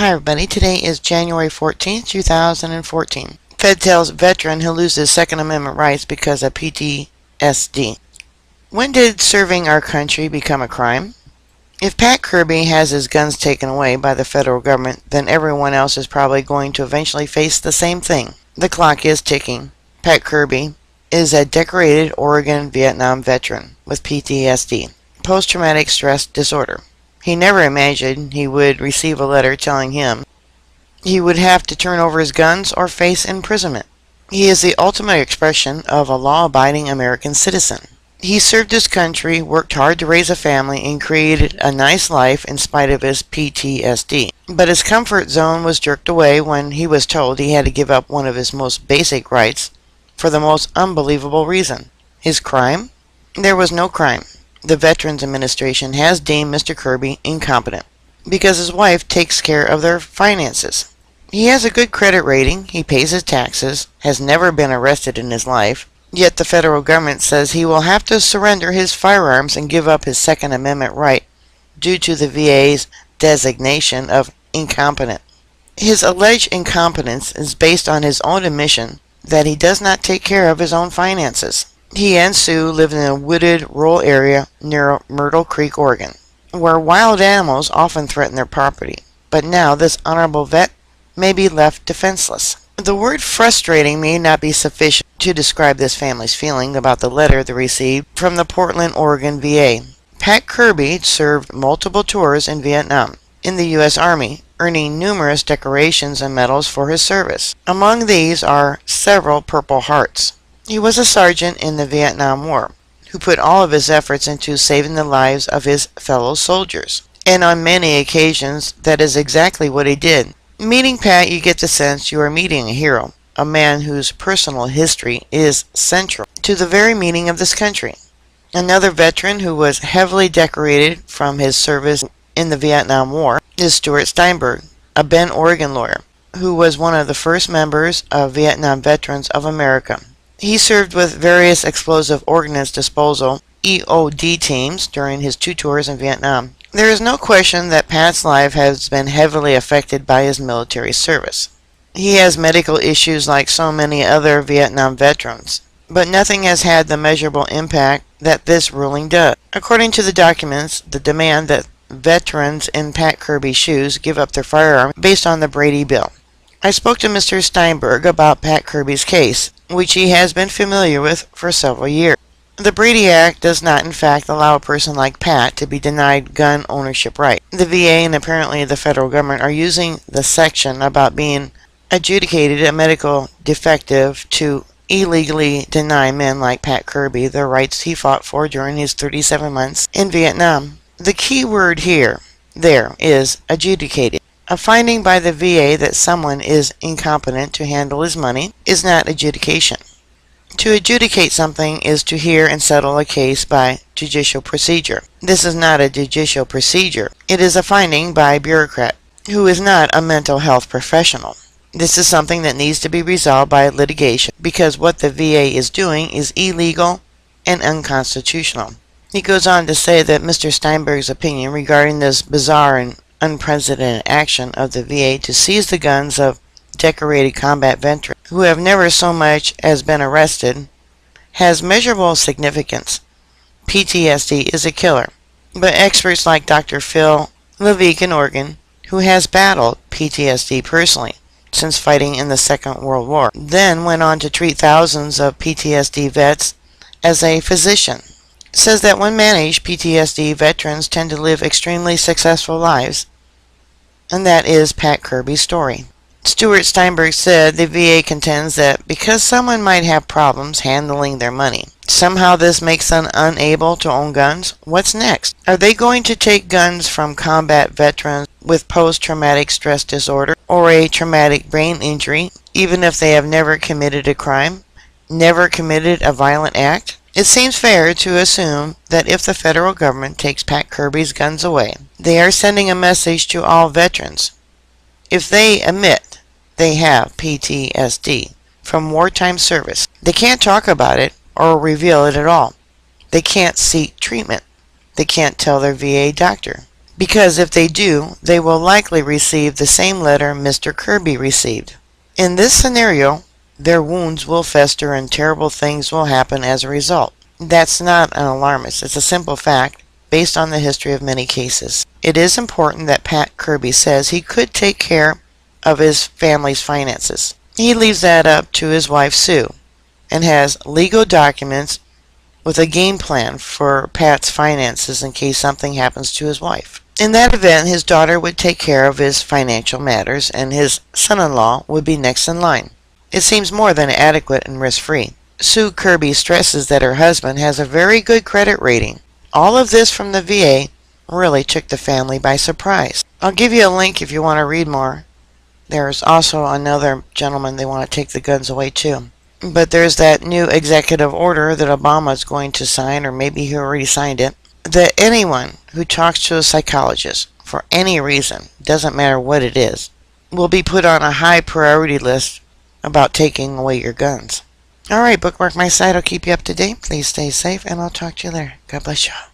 Hi everybody, today is January 14th, 2014. Fed tells veteran he'll lose his Second Amendment rights because of PTSD. When did serving our country become a crime? If Pat Kirby has his guns taken away by the federal government, then everyone else is probably going to eventually face the same thing. The clock is ticking. Pat Kirby is a decorated Oregon-Vietnam veteran with PTSD, post-traumatic stress disorder. He never imagined he would receive a letter telling him he would have to turn over his guns or face imprisonment. He is the ultimate expression of a law-abiding American citizen. He served his country, worked hard to raise a family, and created a nice life in spite of his PTSD. But his comfort zone was jerked away when he was told he had to give up one of his most basic rights for the most unbelievable reason. His crime? There was no crime. The Veterans Administration has deemed Mr. Kirby incompetent because his wife takes care of their finances. He has a good credit rating, he pays his taxes, has never been arrested in his life, yet the federal government says he will have to surrender his firearms and give up his Second Amendment right due to the VA's designation of incompetent. His alleged incompetence is based on his own admission that he does not take care of his own finances. He and Sue lived in a wooded rural area near Myrtle Creek, Oregon, where wild animals often threaten their property, but now this honorable vet may be left defenseless. The word frustrating may not be sufficient to describe this family's feeling about the letter they received from the Portland, Oregon VA. Pat Kirby served multiple tours in Vietnam in the U.S. Army, earning numerous decorations and medals for his service. Among these are several Purple Hearts. He was a sergeant in the Vietnam War, who put all of his efforts into saving the lives of his fellow soldiers. And on many occasions, that is exactly what he did. Meeting Pat, you get the sense you are meeting a hero, a man whose personal history is central to the very meaning of this country. Another veteran who was heavily decorated from his service in the Vietnam War is Stuart Steinberg, a Bend, Oregon lawyer, who was one of the first members of Vietnam Veterans of America. He served with various explosive ordnance disposal EOD teams during his 2 tours in Vietnam. There is no question that Pat's life has been heavily affected by his military service. He has medical issues like so many other Vietnam veterans, but nothing has had the measurable impact that this ruling does. According to the documents, the demand that veterans in Pat Kirby's shoes give up their firearm based on the Brady Bill. I spoke to Mr. Steinberg about Pat Kirby's case, which he has been familiar with for several years. The Brady Act does not in fact allow a person like Pat to be denied gun ownership rights. The VA and apparently the federal government are using the section about being adjudicated a medical defective to illegally deny men like Pat Kirby the rights he fought for during his 37 months in Vietnam. The key word there is adjudicated. A finding by the VA that someone is incompetent to handle his money is not adjudication. To adjudicate something is to hear and settle a case by judicial procedure. This is not a judicial procedure. It is a finding by a bureaucrat who is not a mental health professional. This is something that needs to be resolved by litigation because what the VA is doing is illegal and unconstitutional. He goes on to say that Mr. Steinberg's opinion regarding this bizarre and unprecedented action of the VA to seize the guns of decorated combat veterans who have never so much as been arrested has measurable significance. PTSD is a killer, but experts like Dr. Phil Levick in Oregon, who has battled PTSD personally since fighting in the Second World War, then went on to treat thousands of PTSD vets as a physician, says that when managed, PTSD veterans tend to live extremely successful lives. And that is Pat Kirby's story. Stuart Steinberg said the VA contends that because someone might have problems handling their money, somehow this makes them unable to own guns. What's next? Are they going to take guns from combat veterans with post-traumatic stress disorder or a traumatic brain injury, even if they have never committed a crime, never committed a violent act? It seems fair to assume that if the federal government takes Pat Kirby's guns away, they are sending a message to all veterans. If they admit they have PTSD from wartime service, they can't talk about it or reveal it at all. They can't seek treatment. They can't tell their VA doctor. because if they do, they will likely receive the same letter Mr. Kirby received. In this scenario, their wounds will fester and terrible things will happen as a result. That's not an alarmist, it's a simple fact based on the history of many cases. It is important that Pat Kirby says he could take care of his family's finances. He leaves that up to his wife Sue and has legal documents with a game plan for Pat's finances in case something happens to his wife. In that event, his daughter would take care of his financial matters and his son-in-law would be next in line. It seems more than adequate and risk-free. Sue Kirby stresses that her husband has a very good credit rating. All of this from the VA really took the family by surprise. I'll give you a link if you want to read more. There's also another gentleman they want to take the guns away too. But there's that new executive order that Obama is going to sign, or maybe he already signed it, that anyone who talks to a psychologist for any reason, doesn't matter what it is, will be put on a high priority list about taking away your guns. Alright, bookmark my site. I'll keep you up to date. Please stay safe, and I'll talk to you later. God bless you.